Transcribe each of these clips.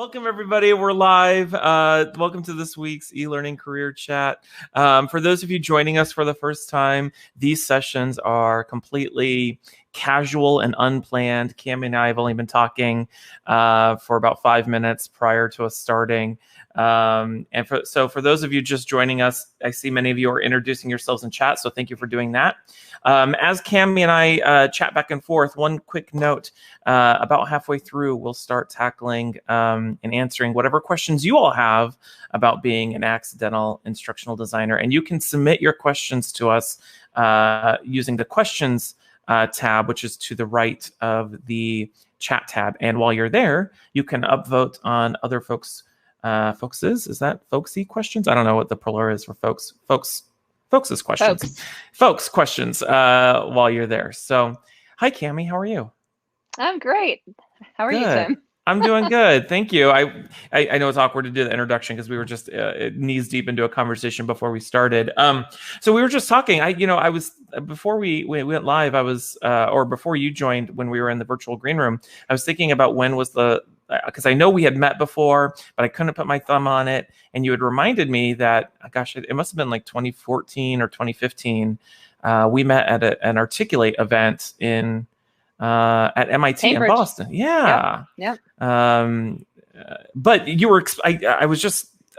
Welcome, everybody. We're live. Welcome to this week's eLearning Career Chat. For those of you joining us for the first time, these sessions are completely casual and unplanned. Cammy and I have only been talking for about 5 minutes prior to us starting. So for those of you just joining us, I see many of you are introducing yourselves in chat, so thank you for doing that. As Cammy and I chat back and forth, one quick note, about halfway through, we'll start tackling and answering whatever questions you all have about being an accidental instructional designer. And you can submit your questions to us using the questions tab, which is to the right of the chat tab. And while you're there, you can upvote on other folks's, is that folksy questions? I don't know what the plural is for folks's questions. Folks questions while you're there. So, hi, Cammy, how are you? I'm great. How are you, Tim? I'm doing good. Thank you. I know it's awkward to do the introduction because we were just knees deep into a conversation before we started. So we were just talking. I was before we went live. I was or before you joined when we were in the virtual green room. I was thinking about when was because I know we had met before, but I couldn't put my thumb on it. And you had reminded me that, gosh, it must have been like 2014 or 2015. We met at an Articulate event at MIT Cambridge. in Boston. Yeah. Yep. But you were, I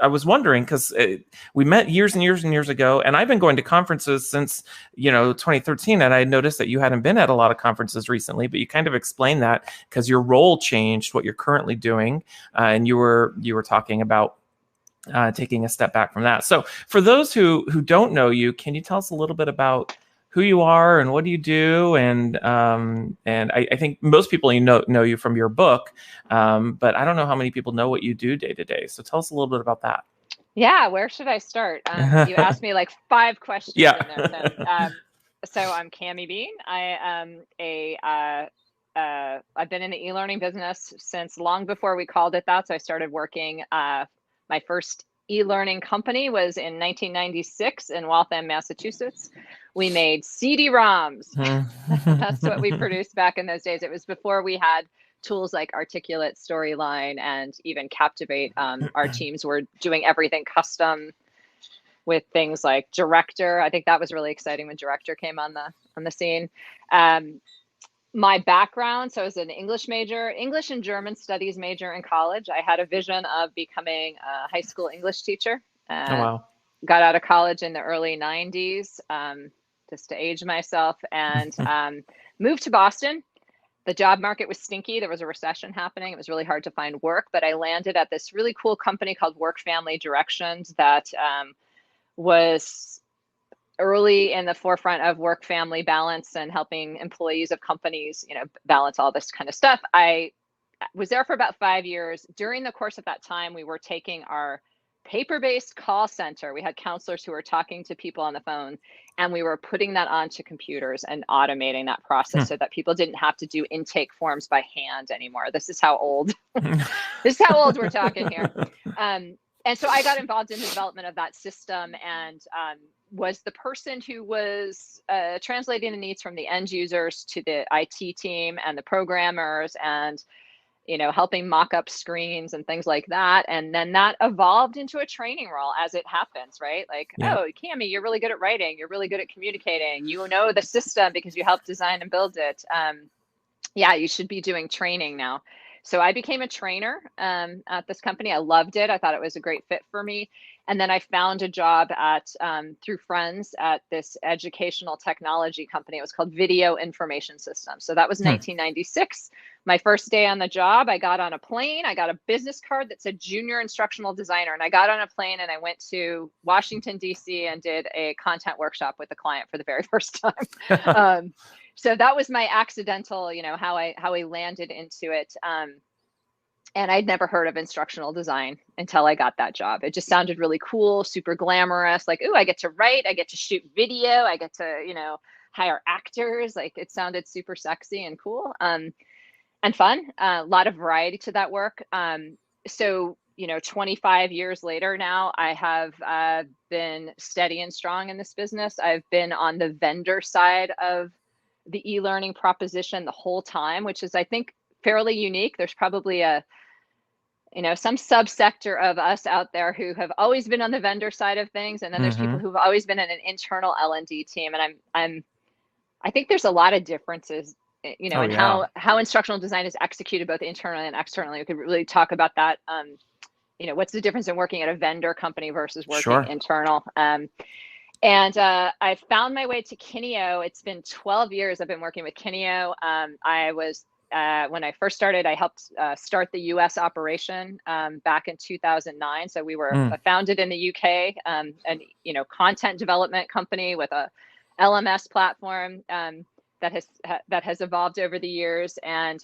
was wondering because we met years and years and years ago, and I've been going to conferences since 2013, and I noticed that you hadn't been at a lot of conferences recently, but you kind of explained that because your role changed, what you're currently doing, and you were talking about taking a step back from that. So for those who don't know you, can you tell us a little bit about who you are and what do you do? And I think most people know you from your book, but I don't know how many people know what you do day to day. So tell us a little bit about that. Yeah, where should I start? You asked me like 5 questions in there. So I'm Cammy Bean. I've been in the e-learning business since long before we called it that. So I started working. My first e-learning company was in 1996 in Waltham, Massachusetts. We made CD-ROMs. That's what we produced back in those days. It was before we had tools like Articulate, Storyline, and even Captivate. Our teams were doing everything custom with things like Director. I think that was really exciting when Director came on the scene. My background, so I was an English and German studies major in college. I had a vision of becoming a high school English teacher. Oh, wow. Got out of college in the early 90s, just to age myself, and moved to Boston. The job market was stinky. There was a recession happening. It was really hard to find work, but I landed at this really cool company called Work Family Directions that was early in the forefront of work-family balance and helping employees of companies, balance all this kind of stuff. I was there for about 5 years. During the course of that time, we were taking our paper-based call center. We had counselors who were talking to people on the phone, and we were putting that onto computers and automating that process so that people didn't have to do intake forms by hand anymore. This is how old we're talking here. And so I got involved in the development of that system and was the person who was translating the needs from the end users to the IT team and the programmers and, helping mock up screens and things like that. And then that evolved into a training role as it happens, right? Like, oh, Cammy, you're really good at writing. You're really good at communicating. You know the system because you helped design and build it. You should be doing training now. So I became a trainer at this company. I loved it. I thought it was a great fit for me. And then I found a job through friends at this educational technology company. It was called Video Information Systems. So that was 1996. My first day on the job, I got on a plane. I got a business card that said Junior Instructional Designer. And I got on a plane and I went to Washington, D.C. and did a content workshop with the client for the very first time. So that was my accidental, how I landed into it. And I'd never heard of instructional design until I got that job. It just sounded really cool, super glamorous. Like, ooh, I get to write, I get to shoot video, I get to, hire actors. Like, it sounded super sexy and cool and fun. A lot of variety to that work. So 25 years later now, I have been steady and strong in this business. I've been on the vendor side of the e-learning proposition the whole time, which is, I think, fairly unique. There's probably some subsector of us out there who have always been on the vendor side of things, and then there's people who've always been in an internal L&D team. And I think there's a lot of differences, in how instructional design is executed both internally and externally. We could really talk about that. What's the difference in working at a vendor company versus working internal? And I found my way to Kineo. It's been 12 years I've been working with Kineo. I was when I first started, I helped start the US operation back in 2009. So we were founded in the UK, and content development company with a LMS platform that has evolved over the years. And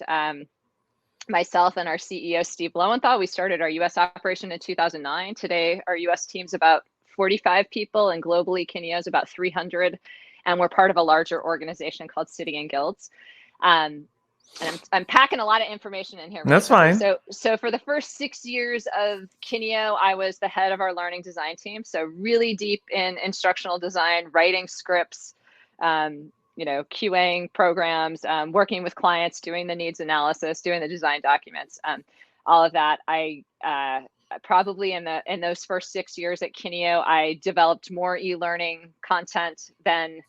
myself and our CEO, Steve Lowenthal, we started our US operation in 2009. Today, our US team's about 45 people, and globally, Kineo is about 300. And we're part of a larger organization called City and Guilds. And I'm packing a lot of information in here. That's fine. So for the first 6 years of Kineo, I was the head of our learning design team. So really deep in instructional design, writing scripts, QAing programs, working with clients, doing the needs analysis, doing the design documents, all of that. I probably in those first 6 years at Kineo, I developed more e-learning content than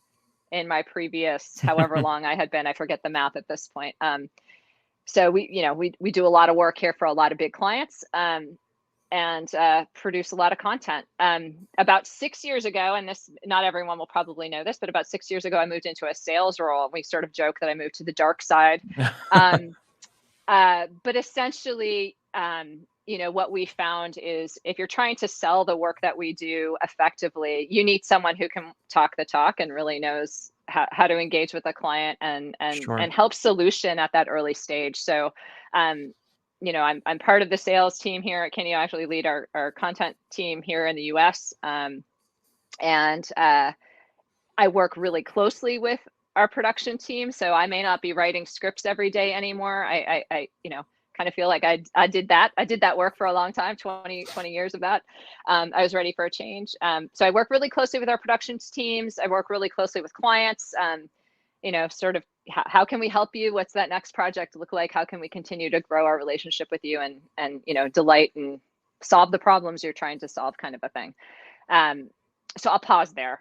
in my previous however long I had been. I forget the math at this point. So we do a lot of work here for a lot of big clients, and produce a lot of content. About 6 years ago, and this, not everyone will probably know this, but about 6 years ago, I moved into a sales role. We sort of joke that I moved to the dark side. But essentially, what we found is if you're trying to sell the work that we do effectively, you need someone who can talk the talk and really knows how to engage with a client and help solution at that early stage. So, I'm part of the sales team here at Kineo. I actually lead our content team here in the US. And I work really closely with our production team. So I may not be writing scripts every day anymore. I kind of feel like I did that work for a long time, 20 years of that. I was ready for a change. So I work really closely with our production teams. I work really closely with clients. Sort of how can we help you? What's that next project look like? How can we continue to grow our relationship with you and delight and solve the problems you're trying to solve, kind of a thing. So I'll pause there.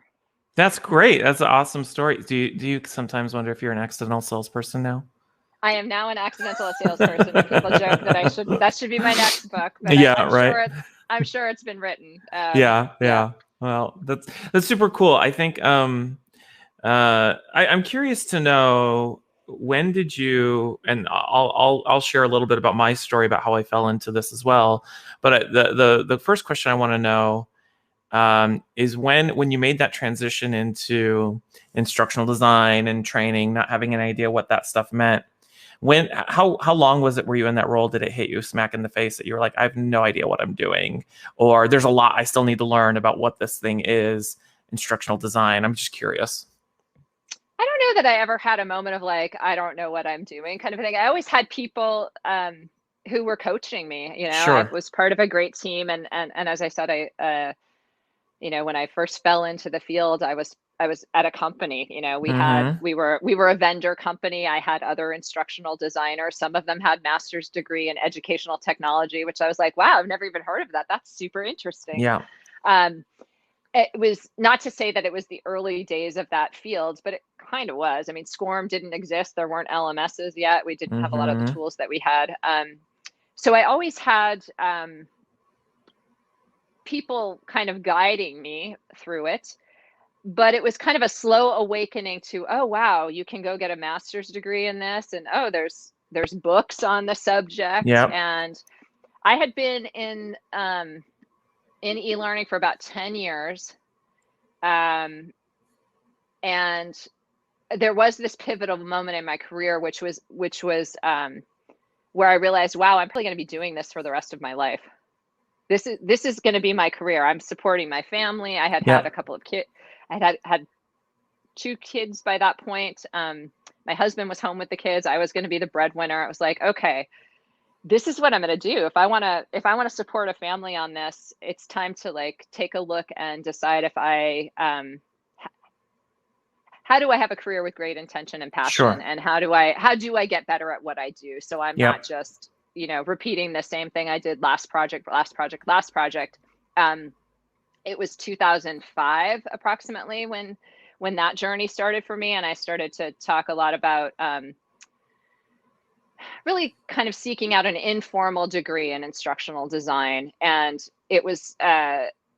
That's great. That's an awesome story. Do you sometimes wonder if you're an accidental salesperson now? I am now an accidental salesperson. And people joke that that should be my next book. But I'm sure it's been written. Yeah. Well, that's super cool. I think I'm curious to know, when did you, and I'll share a little bit about my story about how I fell into this as well. But the first question I want to know is when you made that transition into instructional design and training, not having an idea what that stuff meant. How long was it were you in that role? Did it hit you smack in the face that you were like, I have no idea what I'm doing, or there's a lot I still need to learn about what this thing is, instructional design? I'm just curious. I don't know that I ever had a moment of like, I don't know what I'm doing kind of thing. I always had people who were coaching me. I was part of a great team, and as I said, when I first fell into the field, I was at a company. We were a vendor company. I had other instructional designers. Some of them had master's degree in educational technology, which I was like, wow, I've never even heard of that. That's super interesting. Yeah. It was not to say that it was the early days of that field, but it kind of was. I mean, SCORM didn't exist. There weren't LMSs yet. We didn't have a lot of the tools that we had. So I always had people kind of guiding me through it. But it was kind of a slow awakening to, oh, wow, you can go get a master's degree in this. And, oh, there's books on the subject. Yep. And I had been in e-learning for about 10 years. And there was this pivotal moment in my career, which was where I realized, wow, I'm probably going to be doing this for the rest of my life. This is going to be my career. I'm supporting my family. I had a couple of kids. I had 2 kids by that point. My husband was home with the kids. I was going to be the breadwinner. I was like, okay, this is what I'm going to do. If I want to support a family on this, it's time to like take a look and decide if how do I have a career with great intention and passion, and how do I get better at what I do? So I'm not just repeating the same thing I did last project. It was 2005 approximately when that journey started for me, and I started to talk a lot about really kind of seeking out an informal degree in instructional design. And it was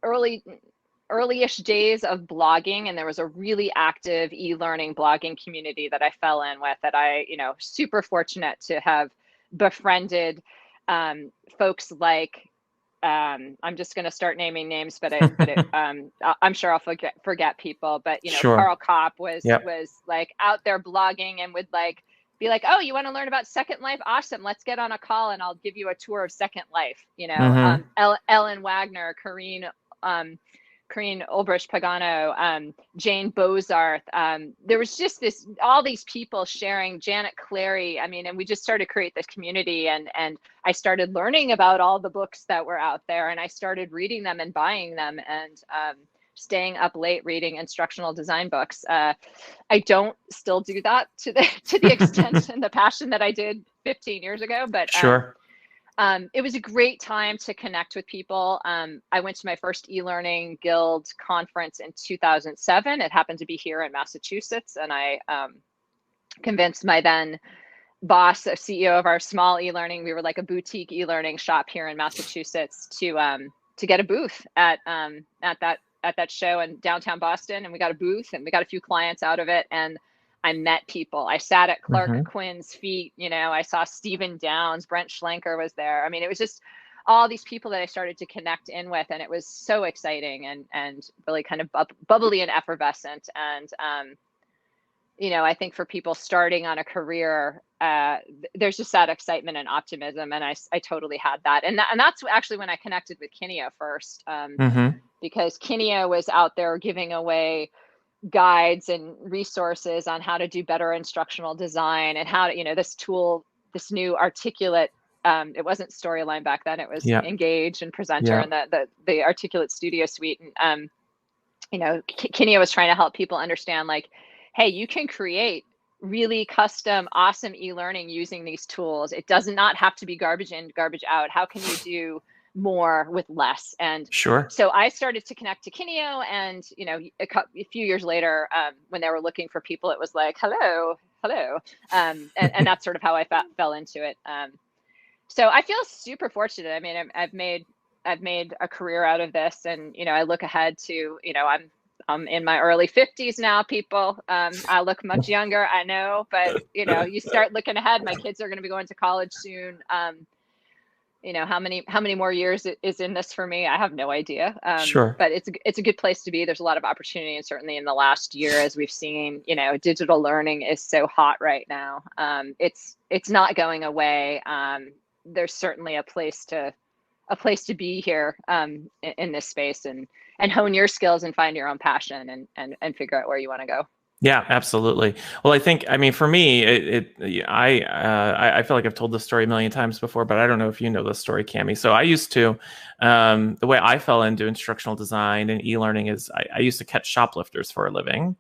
early-ish days of blogging, and there was a really active e-learning blogging community that I fell in with, that I, super fortunate to have befriended folks like, I'm just going to start naming names, but I'm sure I'll forget people, but Sure. Carl Kopp was like out there blogging and would like be like, oh, you want to learn about Second Life? Awesome. Let's get on a call and I'll give you a tour of Second Life. Ellen Wagner, Corrine Ulbrich Pagano, Jane Bozarth. There was just all these people sharing, Janet Clary. And we just started to create this community, and I started learning about all the books that were out there, and I started reading them and buying them, and staying up late reading instructional design books. I don't still do that to the extent and the passion that I did 15 years ago, but sure. It was a great time to connect with people. I went to my first eLearning Guild conference in 2007. It happened to be here in Massachusetts, and I convinced my then boss, a CEO of our small eLearning, we were like a boutique eLearning shop here in Massachusetts, to get a booth at that show in downtown Boston, and we got a booth and we got a few clients out of it, and I met people. I sat at Clark Quinn's feet. I saw Stephen Downs, Brent Schlenker was there. It was just all these people that I started to connect in with, and it was so exciting and really kind of bubbly and effervescent. And I think for people starting on a career, there's just that excitement and optimism, and I totally had that. And that's actually when I connected with Kineo first, because Kineo was out there giving away guides and resources on how to do better instructional design, and how to, this tool, this new Articulate, it wasn't Storyline back then, it was Engage and Presenter, and the Articulate Studio Suite. And Kineo was trying to help people understand, like, hey, you can create really custom, awesome e-learning using these tools. It does not have to be garbage in, garbage out. How can you do more with less? And sure. So I started to connect to Kineo, and a few years later, when they were looking for people, it was like, hello, and that's sort of how I fell into it. So I feel super fortunate. I've made a career out of this, and I look ahead to, I'm in my early 50s now, people. I look much younger, I know, but you start looking ahead. My kids are going to be going to college soon. How many more years is in this for me? I have no idea. Sure. But it's a good place to be. There's a lot of opportunity, and certainly in the last year, as we've seen, digital learning is so hot right now. It's not going away. There's certainly a place to be here in this space, and hone your skills and find your own passion, and figure out where you want to go. Yeah, absolutely. Well, I think, for me, I feel like I've told this story a million times before, but I don't know if you know this story, Cammy. So I used to, the way I fell into instructional design and e-learning is I used to catch shoplifters for a living.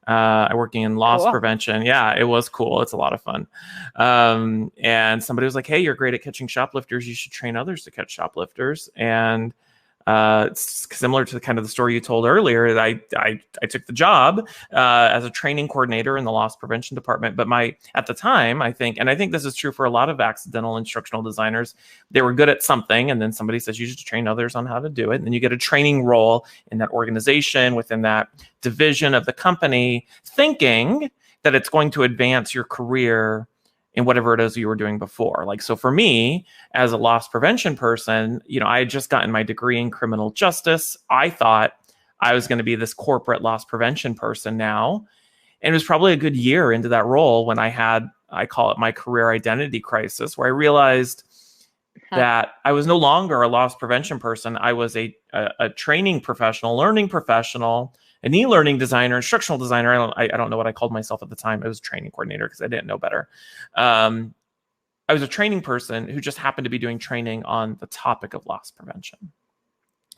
I working in loss prevention. Yeah, it was cool. It's a lot of fun. And somebody was like, hey, you're great at catching shoplifters. You should train others to catch shoplifters. And it's similar to kind of the story you told earlier. I took the job as a training coordinator in the loss prevention department. But at the time, I think this is true for a lot of accidental instructional designers, they were good at something, and then somebody says you should train others on how to do it. And then you get a training role in that organization, within that division of the company, thinking that it's going to advance your career in whatever it is you were doing before. Like, so for me, as a loss prevention person, I had just gotten my degree in criminal justice. I thought I was going to be this corporate loss prevention person now. And it was probably a good year into that role when I call it my career identity crisis, where I realized that I was no longer a loss prevention person. I was a training professional, learning professional, an e-learning designer, instructional designer. I don't know what I called myself at the time. I was a training coordinator because I didn't know better. I was a training person who just happened to be doing training on the topic of loss prevention.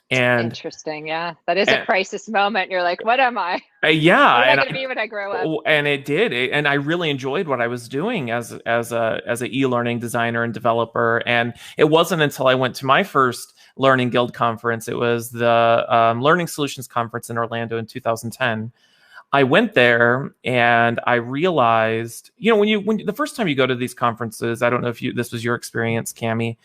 And Interesting. Yeah. That is a and crisis moment. You're like, what am I? yeah, What am I and going to be when I grow up? and it did, and I really enjoyed what I was doing as a e-learning designer and developer. And it wasn't until I went to my first Learning Guild conference. It was the Learning Solutions Conference in Orlando in 2010. I went there and I realized, when the first time you go to these conferences, I don't know if this was your experience, Cammy.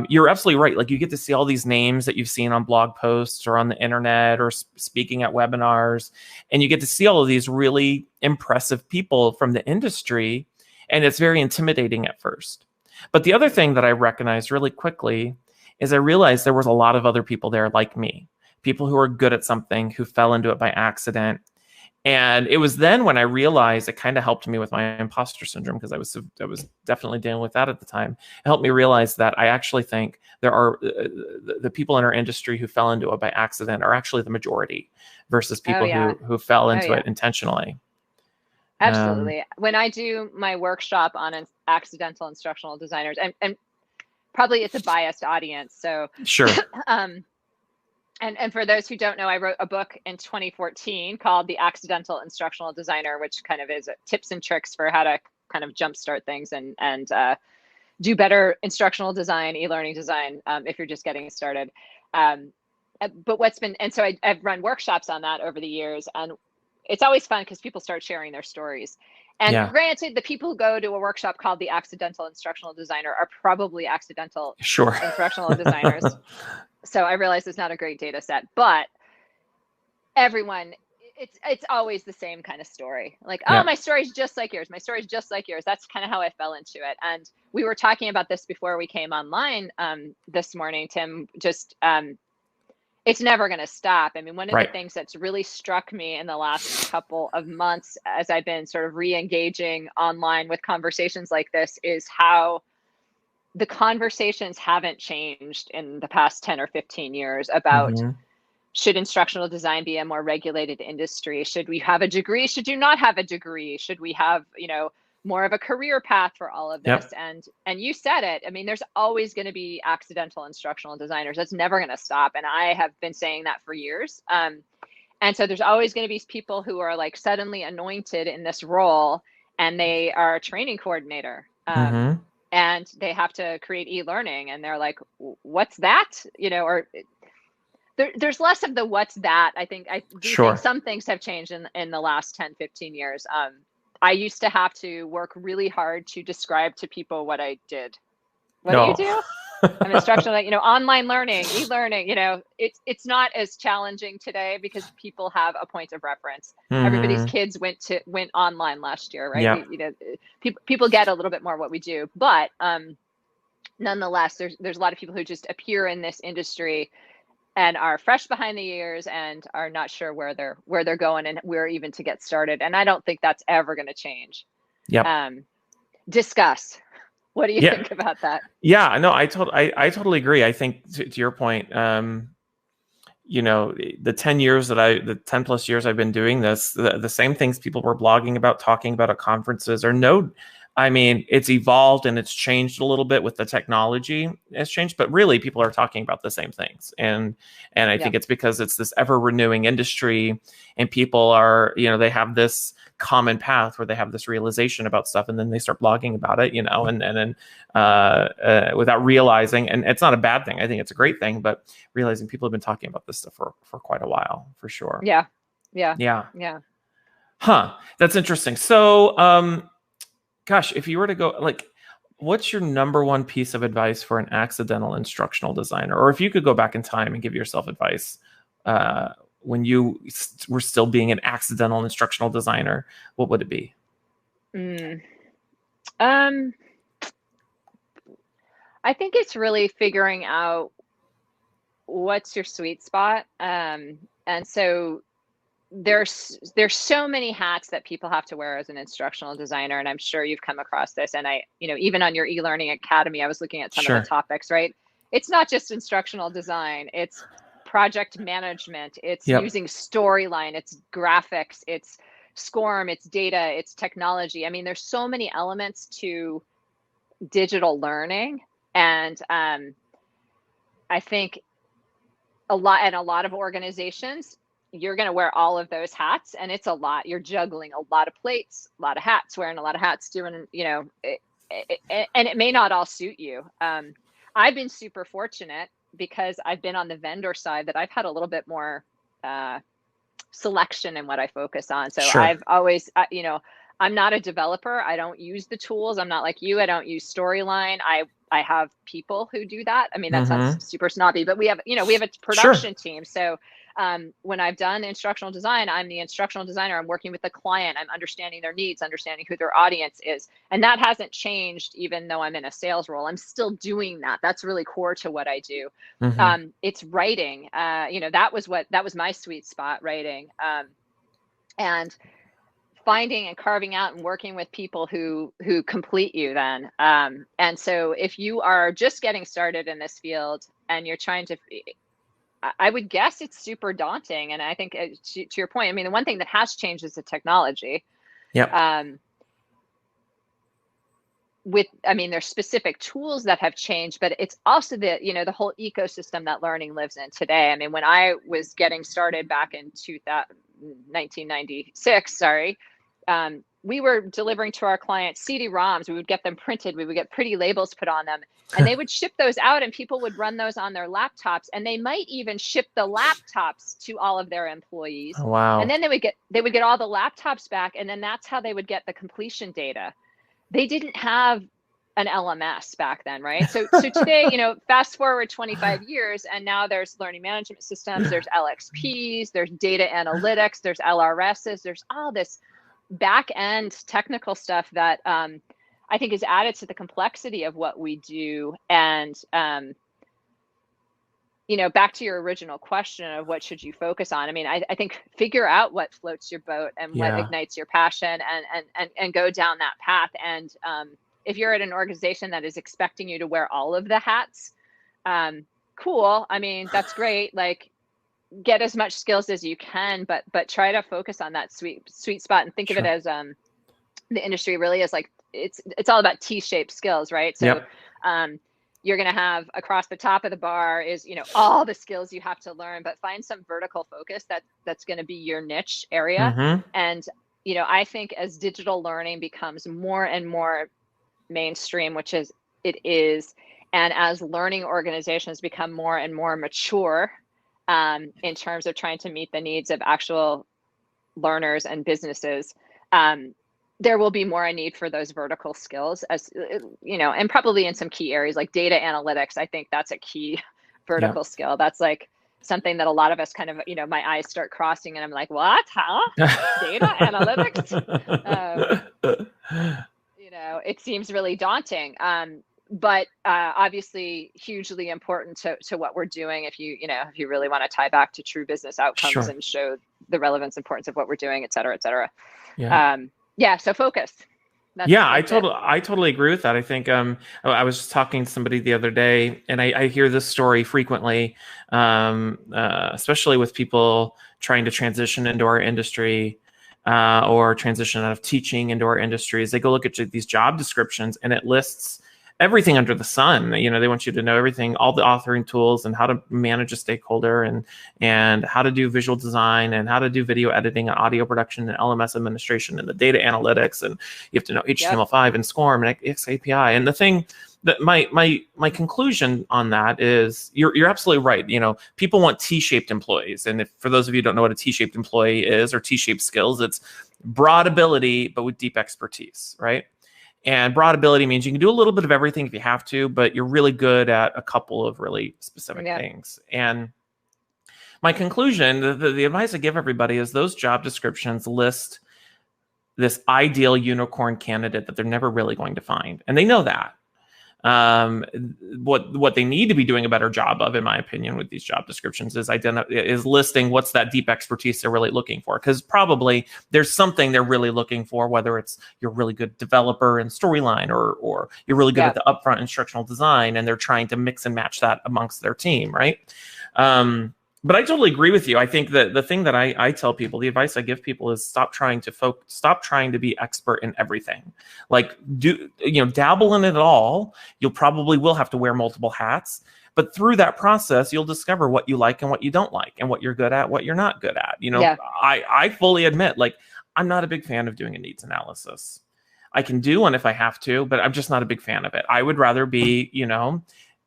You're absolutely right. Like, you get to see all these names that you've seen on blog posts or on the internet or speaking at webinars, and you get to see all of these really impressive people from the industry, and it's very intimidating at first. But the other thing that I recognized really quickly is I realized there was a lot of other people there like me, people who are good at something, who fell into it by accident. And it was then when I realized, it kind of helped me with my imposter syndrome, because I was definitely dealing with that at the time. It helped me realize that I actually think there are the people in our industry who fell into it by accident are actually the majority, versus people who fell into it intentionally. Absolutely. When I do my workshop on accidental instructional designers, and probably it's a biased audience, so sure. And for those who don't know, I wrote a book in 2014 called The Accidental Instructional Designer, which kind of is tips and tricks for how to kind of jumpstart things and do better instructional design, e-learning design, if you're just getting started. But so I've run workshops on that over the years, and it's always fun because people start sharing their stories. And granted, the people who go to a workshop called The Accidental Instructional Designer are probably accidental instructional designers. So I realize it's not a great data set, but everyone, it's always the same kind of story. Like, oh, my story's just like yours. My story's just like yours. That's kind of how I fell into it. And we were talking about this before we came online this morning, Tim. Just it's never going to stop. I mean, one of the things that's really struck me in the last couple of months as I've been sort of re-engaging online with conversations like this is how the conversations haven't changed in the past 10 or 15 years about should instructional design be a more regulated industry? Should we have a degree? Should you not have a degree? Should we have, more of a career path for all of this? And you said it. I mean, there's always going to be accidental instructional designers. That's never going to stop. And I have been saying that for years. And so there's always going to be people who are like suddenly anointed in this role, and they are a training coordinator. And they have to create e-learning, and they're like, what's that? Or there's less of the what's that. I think think some things have changed in the last 10, 15 years. I used to have to work really hard to describe to people what I did. What do you do? I'm instructional, online learning, e-learning, it's not as challenging today because people have a point of reference. Everybody's kids went online last year, right? People get a little bit more what we do, but nonetheless, there's a lot of people who just appear in this industry and are fresh behind the ears and are not sure where they're going and where even to get started. And I don't think that's ever going to change. Discuss. What do you think about that? Yeah, no, I totally agree. I think to your point, the 10 plus years I've been doing this, the same things people were blogging about, talking about at conferences it's evolved and it's changed a little bit with the technology. It's changed, but really people are talking about the same things. And I think it's because it's this ever renewing industry, and people are, they have this common path where they have this realization about stuff, and then they start blogging about it, and then without realizing, and it's not a bad thing. I think it's a great thing, but realizing people have been talking about this stuff for quite a while, for sure. Yeah. Huh. That's interesting. So, gosh, if you were to go, what's your number one piece of advice for an accidental instructional designer? Or if you could go back in time and give yourself advice when you were still being an accidental instructional designer, what would it be? I think it's really figuring out what's your sweet spot. And so there's so many hats that people have to wear as an instructional designer, and I'm sure you've come across this. And I, even on your e-learning academy, I was looking at some of the topics, right? It's not just instructional design, it's project management, it's using storyline, it's graphics, it's SCORM, it's data, it's technology. I mean, there's so many elements to digital learning. And I think a lot of organizations, you're going to wear all of those hats, and it's a lot. You're juggling a lot of plates, a lot of hats, wearing a lot of hats, doing, and it may not all suit you. I've been super fortunate because I've been on the vendor side, that I've had a little bit more selection in what I focus on. So Sure. I've always, I'm not a developer. I don't use the tools. I'm not like you. I don't use Storyline. I have people who do that. I mean, that sounds super snobby, but we have a production team. So when I've done instructional design, I'm the instructional designer. I'm working with the client. I'm understanding their needs, understanding who their audience is. And that hasn't changed, even though I'm in a sales role. I'm still doing that. That's really core to what I do. It's writing. That was my sweet spot, writing. And finding and carving out and working with people who complete you then. And so if you are just getting started in this field and you're trying to, I would guess it's super daunting. And I think to your point, I mean, the one thing that has changed is the technology. Yep. There's specific tools that have changed, but it's also the whole ecosystem that learning lives in today. I mean, when I was getting started back in 1996, we were delivering to our clients CD-ROMs. We would get them printed. We would get pretty labels put on them, and they would ship those out, and people would run those on their laptops, and they might even ship the laptops to all of their employees. Oh, wow. And then they would get all the laptops back, and then that's how they would get the completion data. They didn't have an LMS back then, right? So today, fast forward 25 years, and now there's learning management systems, there's LXPs, there's data analytics, there's LRSs, there's all this back end technical stuff that I think is added to the complexity of what we do. And back to your original question of what should you focus on. I mean, I think figure out what floats your boat and what ignites your passion, and go down that path. And if you're at an organization that is expecting you to wear all of the hats, cool. I mean, that's great. Like, get as much skills as you can, but try to focus on that sweet spot, and think of it as the industry really is like, it's all about T-shaped skills, right? So you're going to have across the top of the bar is, all the skills you have to learn, but find some vertical focus that's going to be your niche area. And, I think as digital learning becomes more and more mainstream, which it is, and as learning organizations become more and more mature, in terms of trying to meet the needs of actual learners and businesses, there will be more a need for those vertical skills, as and probably in some key areas like data analytics. I think that's a key vertical skill. That's like something that a lot of us kind of, my eyes start crossing, and I'm like, what? Huh? Data analytics? It seems really daunting. But obviously hugely important to what we're doing if you really want to tie back to true business outcomes and show the relevance, importance of what we're doing, et cetera, et cetera. So focus. I totally agree with that. I think I was just talking to somebody the other day, and I hear this story frequently, especially with people trying to transition into our industry or transition out of teaching into our industries. They go look at these job descriptions, and it lists everything under the sun. They want you to know everything, all the authoring tools, and how to manage a stakeholder, and how to do visual design, and how to do video editing and audio production and LMS administration and the data analytics. And you have to know HTML5 and SCORM and XAPI. And the thing that my conclusion on that is you're absolutely right. People want T-shaped employees. And for those of you who don't know what a T-shaped employee is, or T-shaped skills, it's broad ability, but with deep expertise, right? And broad ability means you can do a little bit of everything if you have to, but you're really good at a couple of really specific things. And my conclusion, the advice I give everybody is those job descriptions list this ideal unicorn candidate that they're never really going to find. And they know that. What they need to be doing a better job of, in my opinion, with these job descriptions is listing what's that deep expertise they're really looking for. Because probably there's something they're really looking for, whether it's you're a really good developer in Storyline, or you're really good at the upfront instructional design, and they're trying to mix and match that amongst their team, right? But I totally agree with you. I think that the thing that I tell people, the advice I give people is stop trying to be expert in everything. Like dabble in it all. You'll probably will have to wear multiple hats, But through that process, you'll discover what you like and what you don't like, and what you're good at, what you're not good at. Yeah. I fully admit, like, I'm not a big fan of doing a needs analysis. I can do one if I have to, but I'm just not a big fan of it. I would rather be,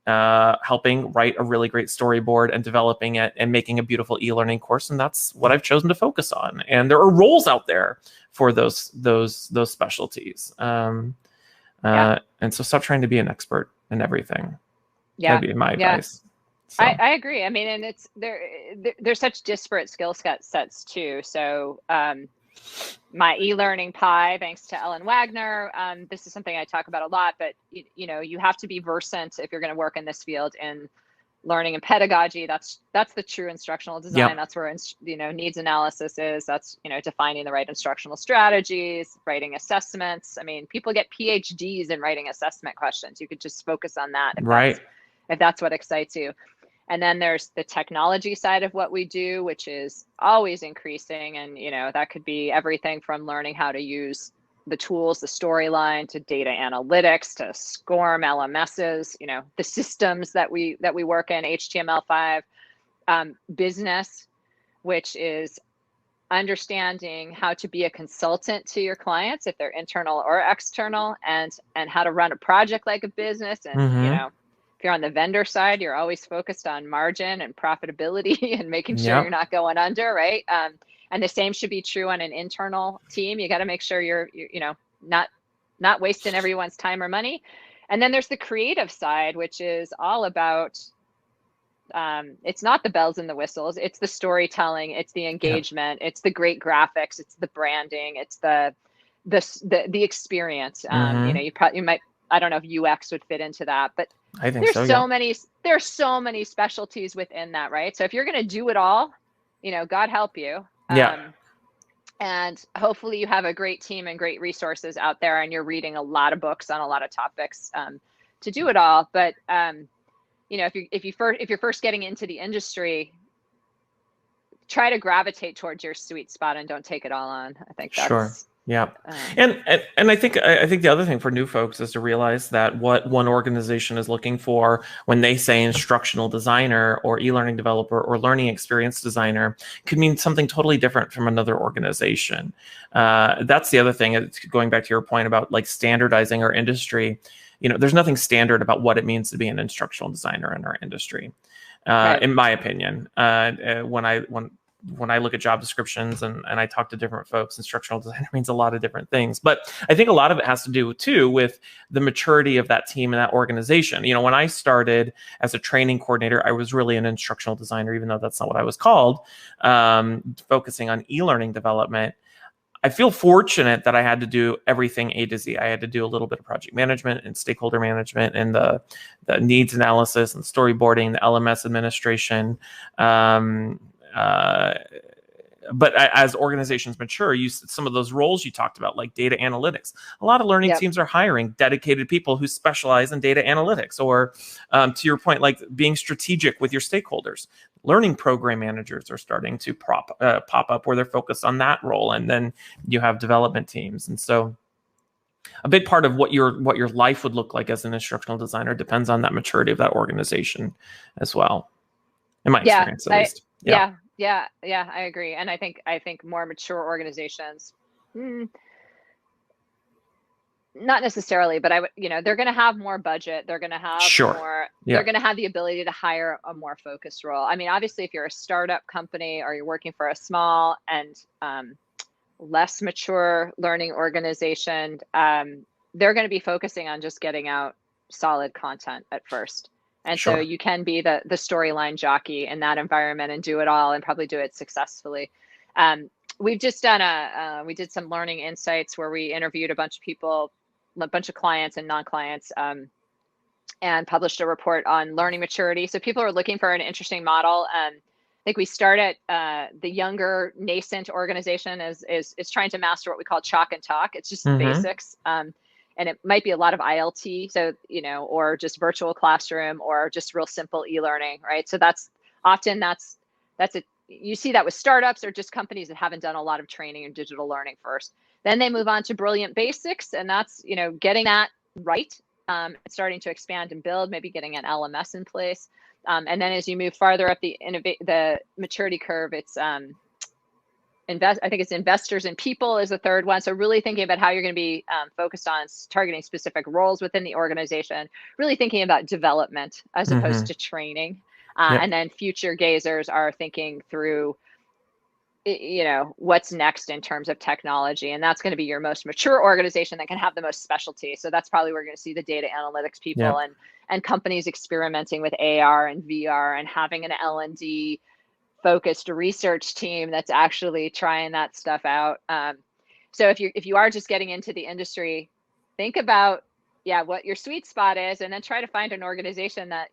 helping write a really great storyboard and developing it and making a beautiful e-learning course. And that's what I've chosen to focus on. And there are roles out there for those specialties. And so stop trying to be an expert in everything. Yeah. That'd be my advice. So. I agree. I mean, and it's there's such disparate skill sets too. So my e-learning pie, thanks to Ellen Wagner, this is something I talk about a lot, but you have to be versant if you're going to work in this field in learning and pedagogy. That's the true instructional design. Yep. That's where needs analysis is. That's defining the right instructional strategies, writing assessments. I mean, people get PhDs in writing assessment questions. You could just focus on that if that's what excites you. And then there's the technology side of what we do, which is always increasing. And, that could be everything from learning how to use the tools, the storyline, to data analytics, to SCORM, LMSs, the systems that we work in, HTML5, business, which is understanding how to be a consultant to your clients, if they're internal or external, and how to run a project like a business. And, if you're on the vendor side, you're always focused on margin and profitability and making sure you're not going under, right? And the same should be true on an internal team. You got to make sure you're not wasting everyone's time or money. And then there's the creative side, which is all about, it's not the bells and the whistles, it's the storytelling, it's the engagement, it's the great graphics, it's the branding, it's the experience. You might, I don't know if UX would fit into that, but I think there's so many specialties within that, right? So if you're going to do it all, God help you. And hopefully you have a great team and great resources out there, and you're reading a lot of books on a lot of topics to do it all. But if you're first getting into the industry, try to gravitate towards your sweet spot and don't take it all on. I think that's sure. Yeah. And I think the other thing for new folks is to realize that what one organization is looking for when they say instructional designer or e-learning developer or learning experience designer could mean something totally different from another organization. That's the other thing, going back to your point about like standardizing our industry. There's nothing standard about what it means to be an instructional designer in our industry, in my opinion. When I look at job descriptions and I talk to different folks, instructional designer means a lot of different things. But I think a lot of it has to do, too, with the maturity of that team and that organization. When I started as a training coordinator, I was really an instructional designer, even though that's not what I was called, focusing on e-learning development. I feel fortunate that I had to do everything A to Z. I had to do a little bit of project management and stakeholder management and the needs analysis and storyboarding, the LMS administration. But as organizations mature, some of those roles you talked about, like data analytics. A lot of learning teams are hiring dedicated people who specialize in data analytics, or to your point, like being strategic with your stakeholders. Learning program managers are starting to pop up where they're focused on that role, and then you have development teams. And so a big part of what your life would look like as an instructional designer depends on that maturity of that organization as well, in my experience at least. Yeah, I agree. And I think more mature organizations, not necessarily, but they're going to have more budget. They're going to have more, they're going to have the ability to hire a more focused role. I mean, obviously if you're a startup company or you're working for a small and less mature learning organization, they're going to be focusing on just getting out solid content at first. And so you can be the storyline jockey in that environment and do it all and probably do it successfully. We've just done we did some learning insights where we interviewed a bunch of people, a bunch of clients and non-clients, and published a report on learning maturity. So people are looking for an interesting model. I think we start at the younger nascent organization is trying to master what we call chalk and talk. It's just the basics. And it might be a lot of ILT, so, or just virtual classroom or just real simple e-learning, right? So that's it. You see that with startups or just companies that haven't done a lot of training in digital learning first. Then they move on to brilliant basics, and that's, getting that right starting to expand and build, maybe getting an LMS in place. And then as you move farther up the maturity curve, it's I think it's investors and people is the third one. So really thinking about how you're going to be focused on targeting specific roles within the organization, really thinking about development as opposed to training. And then future gazers are thinking through, what's next in terms of technology. And that's going to be your most mature organization that can have the most specialty. So that's probably where we're going to see the data analytics people and companies experimenting with AR and VR and having an L&D focused research team that's actually trying that stuff out. So if you are just getting into the industry, think about what your sweet spot is, and then try to find an organization that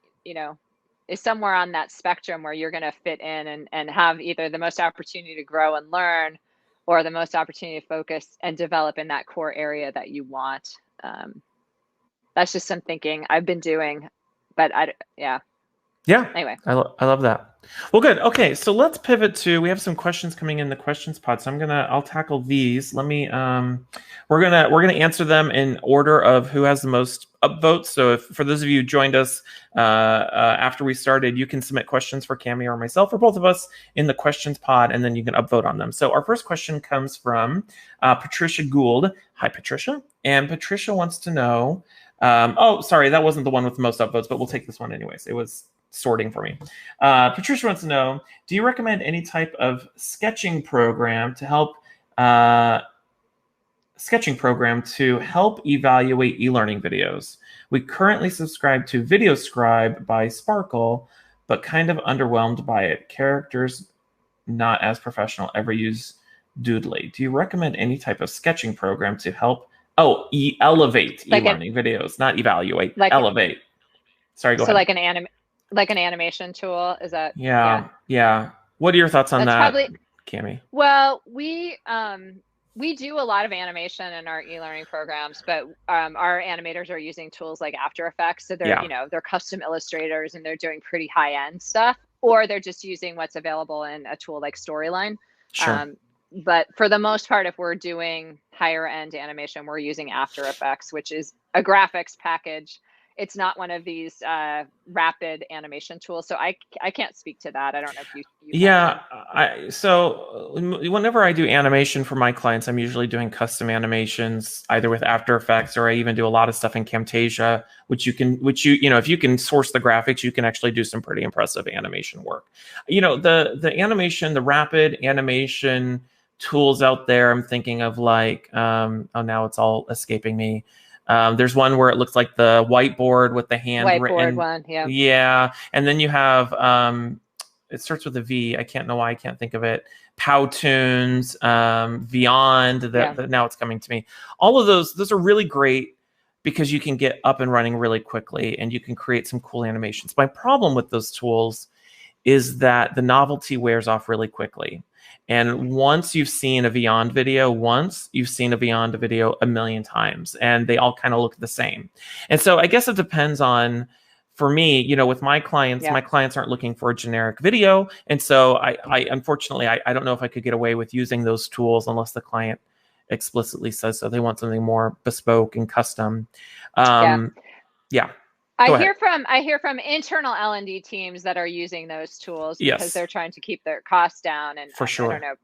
is somewhere on that spectrum where you're going to fit in and have either the most opportunity to grow and learn, or the most opportunity to focus and develop in that core area that you want. That's just some thinking I've been doing, but anyway. I love that. Well, good. Okay, so let's pivot to, we have some questions coming in the questions pod. So I'll tackle these. Let me, we're gonna answer them in order of who has the most upvotes. So if, for those of you who joined us after we started, you can submit questions for Cammy or myself or both of us in the questions pod, and then you can upvote on them. So our first question comes from Patricia Gould. Hi, Patricia. And Patricia wants to know, oh, sorry, that wasn't the one with the most upvotes, but we'll take this one anyways. It was sorting for me. Patricia wants to know, do you recommend any type of sketching program to help evaluate e-learning videos? We currently subscribe to VideoScribe by Sparkle, but kind of underwhelmed by it. Characters not as professional. Ever use Doodly? Do you recommend any type of sketching program to help elevate e-learning videos, not evaluate, elevate? Sorry, go ahead. So like an animation tool, is that? Yeah. What are your thoughts on that, Cammy? Well, we do a lot of animation in our e-learning programs, but our animators are using tools like After Effects. So they're, they're custom illustrators and they're doing pretty high-end stuff, or they're just using what's available in a tool like Storyline. Sure. But for the most part, if we're doing higher end animation, we're using After Effects, which is a graphics package. It's not one of these rapid animation tools. So I can't speak to that. I don't know if you so whenever I do animation for my clients, I'm usually doing custom animations, either with After Effects, or I even do a lot of stuff in Camtasia, which if you can source the graphics, you can actually do some pretty impressive animation work. The animation, the rapid animation tools out there, I'm thinking of like, now it's all escaping me. There's one where it looks like the whiteboard with the handwritten one. Yeah. And then you have, it starts with a V. I can't know why I can't think of it. Powtoons, Beyond, now it's coming to me. All of those are really great because you can get up and running really quickly and you can create some cool animations. My problem with those tools is that the novelty wears off really quickly. And once you've seen a Beyond video you've seen a Beyond video a million times, and they all kind of look the same. And so I guess it depends on, for me, with my clients, my clients aren't looking for a generic video. And so I unfortunately, I don't know if I could get away with using those tools unless the client explicitly says so. They want something more bespoke and custom. I hear from internal L&D teams that are using those tools because they're trying to keep their costs down. And for sure. I don't know,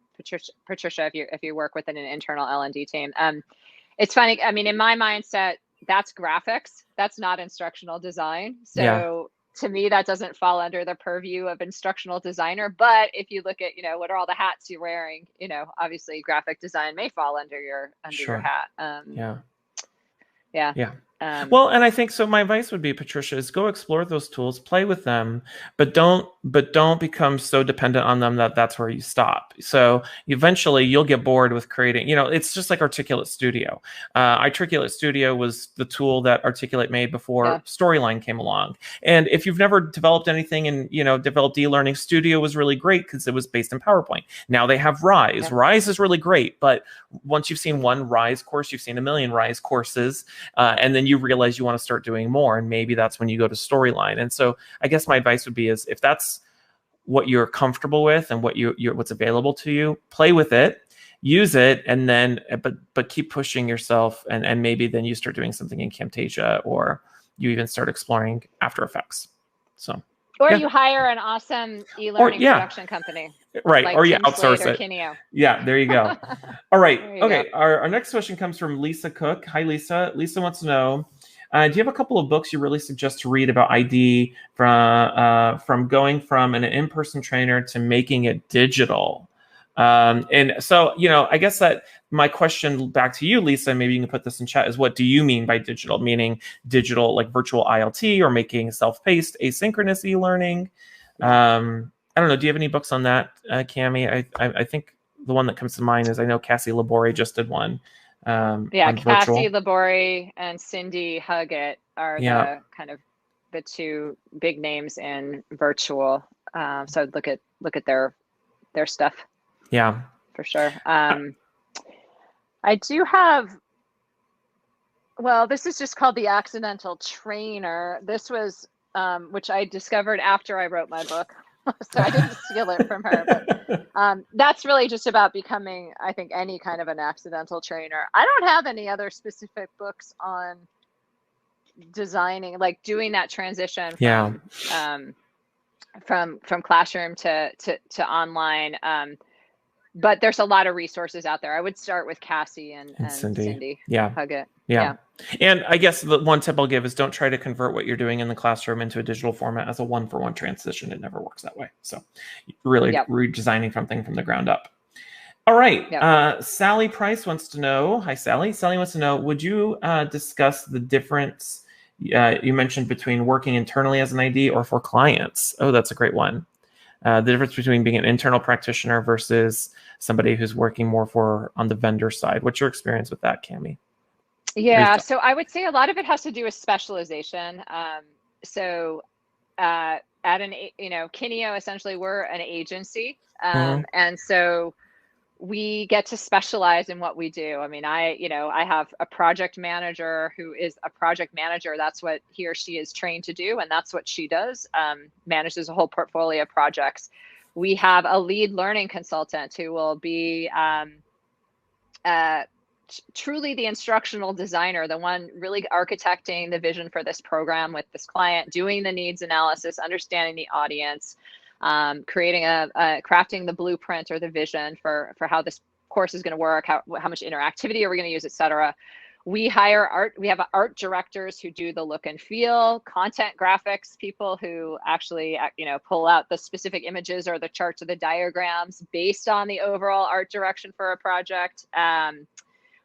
Patricia, if you work within an internal L&D team, it's funny. I mean, in my mindset, that's graphics. That's not instructional design. So to me, that doesn't fall under the purview of instructional designer. But if you look at, what are all the hats you're wearing, obviously graphic design may fall under your hat. Well, and I think so. My advice would be, Patricia, is go explore those tools, play with them, but don't become so dependent on them that that's where you stop. So eventually you'll get bored with creating, it's just like Articulate Studio. Articulate Studio was the tool that Articulate made before Storyline came along. And if you've never developed anything and, developed e-learning, Studio was really great because it was based in PowerPoint. Now they have Rise. Yeah. Rise is really great, but once you've seen one Rise course, you've seen a million Rise courses, and then you realize you want to start doing more, and maybe that's when you go to Storyline. And so I guess my advice would be is, if that's what you're comfortable with and what's available to you, play with it. use it, and then but keep pushing yourself, and maybe then you start doing something in Camtasia, or you even start exploring After Effects. So or yeah. you hire an awesome Or e-learning production company, right, like or you Tim Slade outsource or it. Kineo. Yeah, there you go. All right, There you okay. go. Our next question comes from Lisa Cook. Hi, Lisa. Lisa wants to know, do you have a couple of books you really suggest to read about ID from going from an in-person trainer to making it digital? And so, I guess that my question back to you, Lisa, maybe you can put this in chat, is what do you mean by digital? Meaning digital, like virtual ILT, or making self-paced asynchronous e-learning? I don't know. Do you have any books on that, Cammy? I think the one that comes to mind is, I know Cassie Labori just did one. On Cassie virtual. Labori and Cindy Huggett are the kind of the two big names in virtual. So look at their stuff. Yeah, for sure. I do have. Well, this is just called The Accidental Trainer. This was which I discovered after I wrote my book. So I didn't steal it from her, but that's really just about becoming, I think, any kind of an accidental trainer. I don't have any other specific books on designing, like doing that transition from classroom to online. But there's a lot of resources out there. I would start with Cassie and Cindy Huggett. Yeah. And I guess the one tip I'll give is, don't try to convert what you're doing in the classroom into a digital format as a one-for-one transition. It never works that way. So really redesigning something from the ground up. All right. Sally Price wants to know, hi, Sally. Sally wants to know, would you discuss the difference you mentioned between working internally as an ID or for clients? Oh, that's a great one. The difference between being an internal practitioner versus somebody who's working more on the vendor side. What's your experience with that, Cammy? Yeah, so I would say a lot of it has to do with specialization. So at Kineo, essentially, we're an agency. And so we get to specialize in what we do. I mean, I have a project manager who is a project manager. That's what he or she is trained to do, and that's what she does, manages a whole portfolio of projects. We have a lead learning consultant who will be truly the instructional designer, the one really architecting the vision for this program with this client, doing the needs analysis, understanding the audience, crafting the blueprint or the vision for how this course is going to work, how much interactivity are we going to use, etc. We have art directors who do the look and feel, content graphics people who actually pull out the specific images or the charts or the diagrams based on the overall art direction for a project.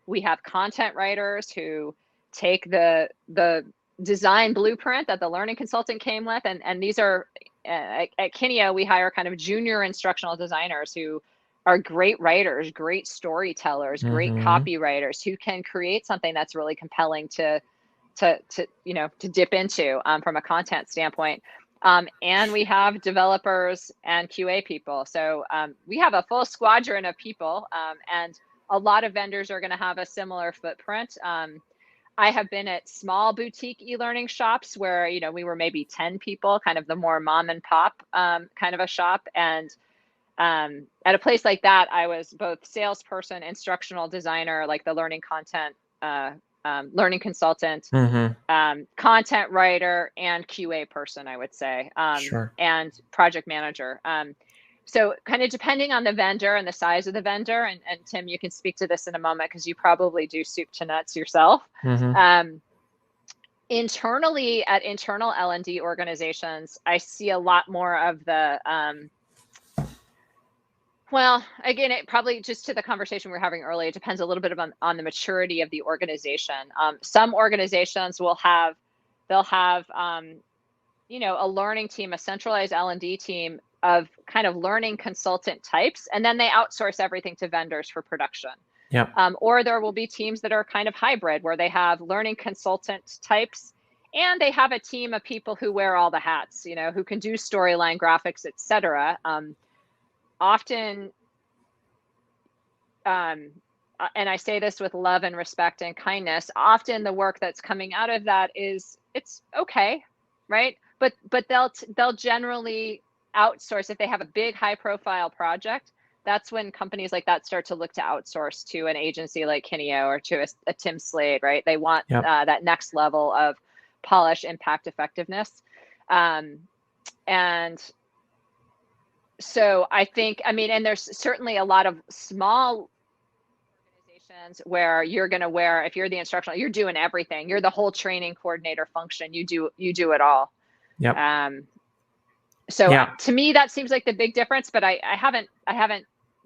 We have content writers who take the design blueprint that the learning consultant came with, and these are at Kineo, we hire kind of junior instructional designers who are great writers, great storytellers, great copywriters who can create something that's really compelling to dip into from a content standpoint. And we have developers and QA people. So we have a full squadron of people, and a lot of vendors are going to have a similar footprint. I have been at small boutique e-learning shops where, we were maybe 10 people, kind of the more mom and pop kind of a shop. And at a place like that, I was both salesperson, instructional designer, like the learning content, learning consultant, content writer, and QA person, I would say, and project manager. So kind of depending on the vendor and the size of the vendor, and Tim, you can speak to this in a moment because you probably do soup to nuts yourself. Internally at internal L&D organizations, I see a lot more of the, well, again, it probably just to the conversation we were having earlier, it depends a little bit on the maturity of the organization. Some organizations they'll have, a learning team, a centralized L&D team of kind of learning consultant types, and then they outsource everything to vendors for production. Or there will be teams that are kind of hybrid where they have learning consultant types and they have a team of people who wear all the hats, who can do storyline, graphics, etc. Often, and I say this with love and respect and kindness, often the work that's coming out of that it's okay, right? But they'll generally outsource if they have a big high profile project. that's when companies like that start to look to outsource to an agency like Kineo or to a Tim Slade, right? They want that next level of polish, impact, effectiveness. And so I think, I mean, and there's certainly a lot of small organizations where you're going to wear, if you're the instructional, you're doing everything. You're the whole training coordinator function. You do it all. So to me, that seems like the big difference, but I haven't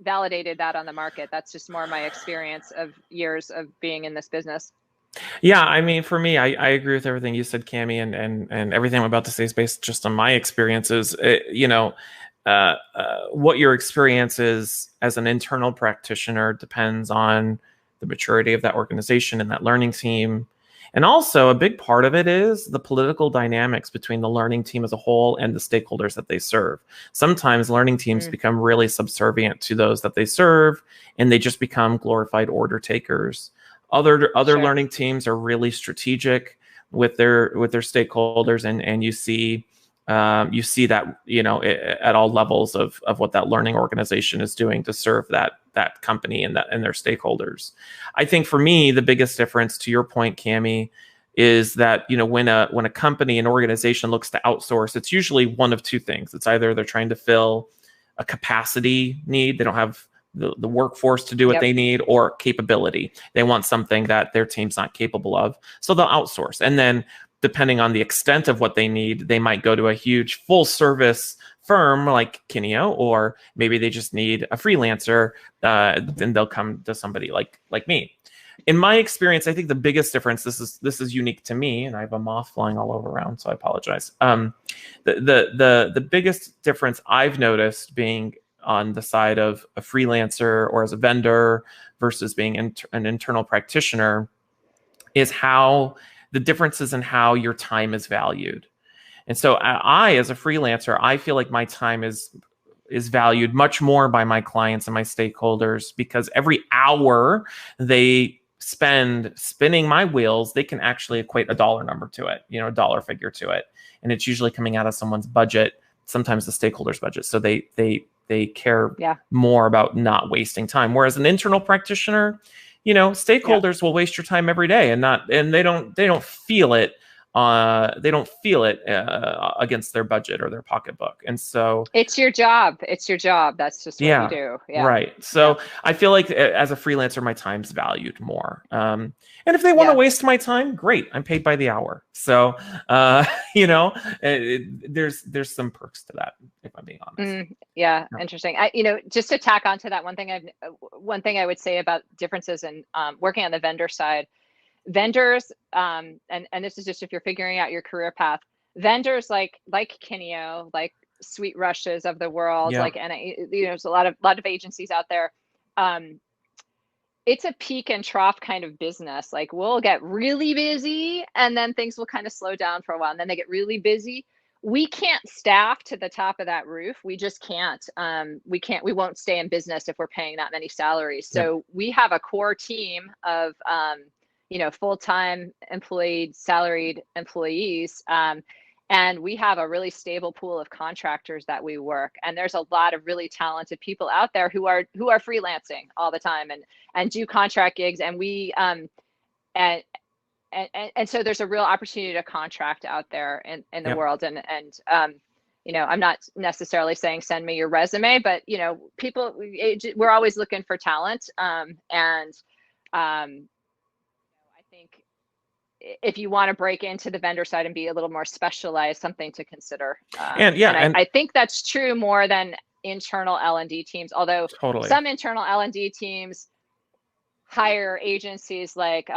validated that on the market. That's just more my experience of years of being in this business. Yeah, I mean, for me, I agree with everything you said, Cammy, and everything I'm about to say is based just on my experiences. What your experience is as an internal practitioner depends on the maturity of that organization and that learning team. And also a big part of it is the political dynamics between the learning team as a whole and the stakeholders that they serve. Sometimes learning teams become really subservient to those that they serve, and they just become glorified order takers. Other learning teams are really strategic with their stakeholders, and you see that, at all levels of what that learning organization is doing to serve that company and their stakeholders. I think for me, the biggest difference, to your point, Cammy, is that, when a company, an organization looks to outsource, it's usually one of two things. It's either they're trying to fill a capacity need, they don't have the workforce to do what they need, or capability. They want something that their team's not capable of, so they'll outsource. And then depending on the extent of what they need, they might go to a huge full service firm like Kineo, or maybe they just need a freelancer. Then they'll come to somebody like me. In my experience, I think the biggest difference, this is unique to me, and I have a moth flying all over around, so I apologize. The biggest difference I've noticed being on the side of a freelancer or as a vendor versus being an internal practitioner is how the differences in how your time is valued. And so I, as a freelancer, I feel like my time is valued much more by my clients and my stakeholders, because every hour they spend spinning my wheels, they can actually equate a dollar number to it, a dollar figure to it. And it's usually coming out of someone's budget, sometimes the stakeholders' budget. So they care more about not wasting time. Whereas an internal practitioner, stakeholders will waste your time every day, and they don't feel it. They don't feel it against their budget or their pocketbook. And so it's your job. That's just what you do. Yeah. Right. So I feel like as a freelancer, my time's valued more. And if they want to waste my time, great. I'm paid by the hour. So, there's some perks to that, if I'm being honest. Interesting. Just to tack onto that, one thing I would say about differences in working on the vendor side. Vendors, and this is just if you're figuring out your career path, vendors like Kineo, like Sweet Rushes of the world, there's a lot of agencies out there. It's a peak and trough kind of business. Like, we'll get really busy and then things will kind of slow down for a while, and then they get really busy. We can't staff to the top of that roof. We just can't. We won't stay in business if we're paying that many salaries. So we have a core team of full-time employed, salaried employees. And we have a really stable pool of contractors that we work. And there's a lot of really talented people out there who are freelancing all the time and do contract gigs. And we, and so there's a real opportunity to contract out there in the world. And I'm not necessarily saying send me your resume, but, we're always looking for talent. I think if you want to break into the vendor side and be a little more specialized, something to consider. I think that's true more than internal L&D teams, although some internal L&D teams hire agencies like,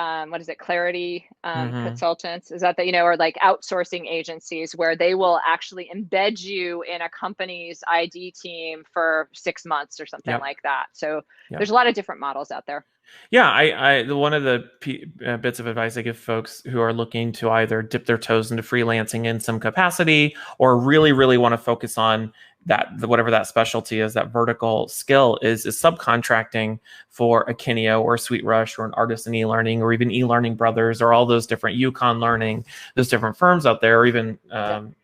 Clarity Consultants, is that, or like outsourcing agencies where they will actually embed you in a company's ID team for 6 months or something like that. So there's a lot of different models out there. Yeah, one of the bits of advice I give folks who are looking to either dip their toes into freelancing in some capacity or really, really want to focus on whatever that specialty is, that vertical skill is subcontracting for a Kineo or a SweetRush or an Artisan eLearning or even eLearning Brothers or all those different Yukon Learning, those different firms out there, or even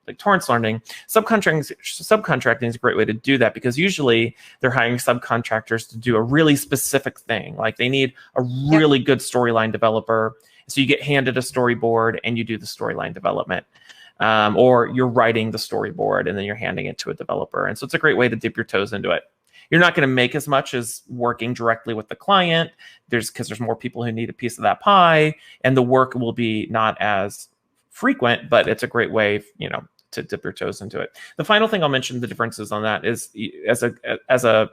like Torrance Learning. Subcontracting is a great way to do that, because usually they're hiring subcontractors to do a really specific thing. Like they need a really good storyline developer. So you get handed a storyboard and you do the storyline development. Or you're writing the storyboard and then you're handing it to a developer. And so it's a great way to dip your toes into it. You're not going to make as much as working directly with the client, because there's more people who need a piece of that pie, and the work will be not as frequent, but it's a great way, to dip your toes into it. The final thing I'll mention, the differences on that, is as a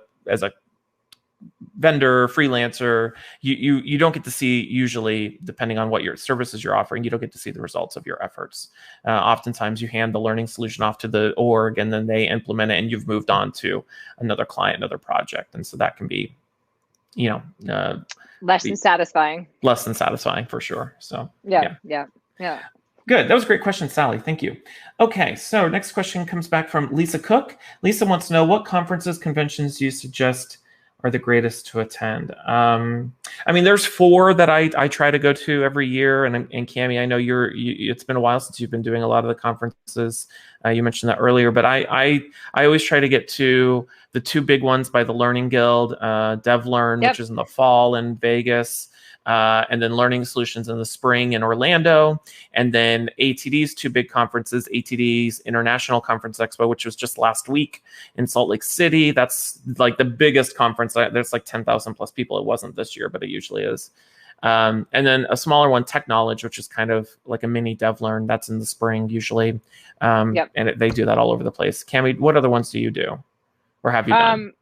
vendor, freelancer, you don't get to see, usually, depending on what your services you're offering, you don't get to see the results of your efforts. Oftentimes you hand the learning solution off to the org and then they implement it and you've moved on to another client, another project. And so that can be, less than satisfying. Less than satisfying for sure. So yeah. Good. That was a great question, Sally. Thank you. Okay, so next question comes back from Lisa Cook. Lisa wants to know, what conferences, conventions do you suggest are the greatest to attend? There's 4 that I try to go to every year. And Cammy, I know it's been a while since you've been doing a lot of the conferences. You mentioned that earlier, but I always try to get to the 2 big ones by the Learning Guild, DevLearn, which is in the fall in Vegas, and then Learning Solutions in the spring in Orlando, and then ATD's 2 big conferences, ATD's International Conference Expo, which was just last week in Salt Lake City. That's like the biggest conference. There's like 10,000 plus people. It wasn't this year, but it usually is. And then a smaller one, Tech Knowledge, which is kind of like a mini DevLearn. That's in the spring usually. And they do that all over the place. Cammy, what other ones do you do, or have you done?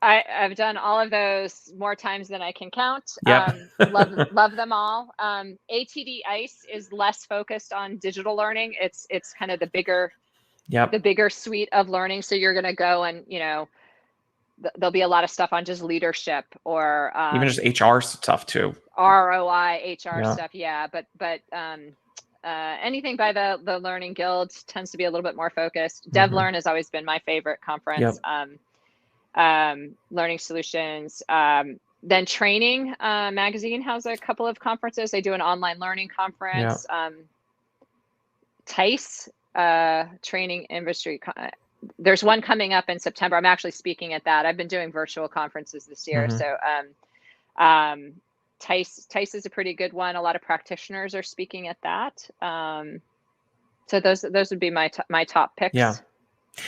I've done all of those more times than I can count. Yep. Love them all. ATD ICE is less focused on digital learning. It's kind of the bigger suite of learning. So you're going to go and, there'll be a lot of stuff on just leadership or even just HR stuff too. ROI, HR stuff. Yeah. But anything by the Learning Guild tends to be a little bit more focused. DevLearn has always been my favorite conference. Learning Solutions. Then Training Magazine has a couple of conferences. They do an online learning conference. TICE, Training Industry. There's one coming up in September. I'm actually speaking at that. I've been doing virtual conferences this year. So TICE is a pretty good one. A lot of practitioners are speaking at that. So those would be my top picks.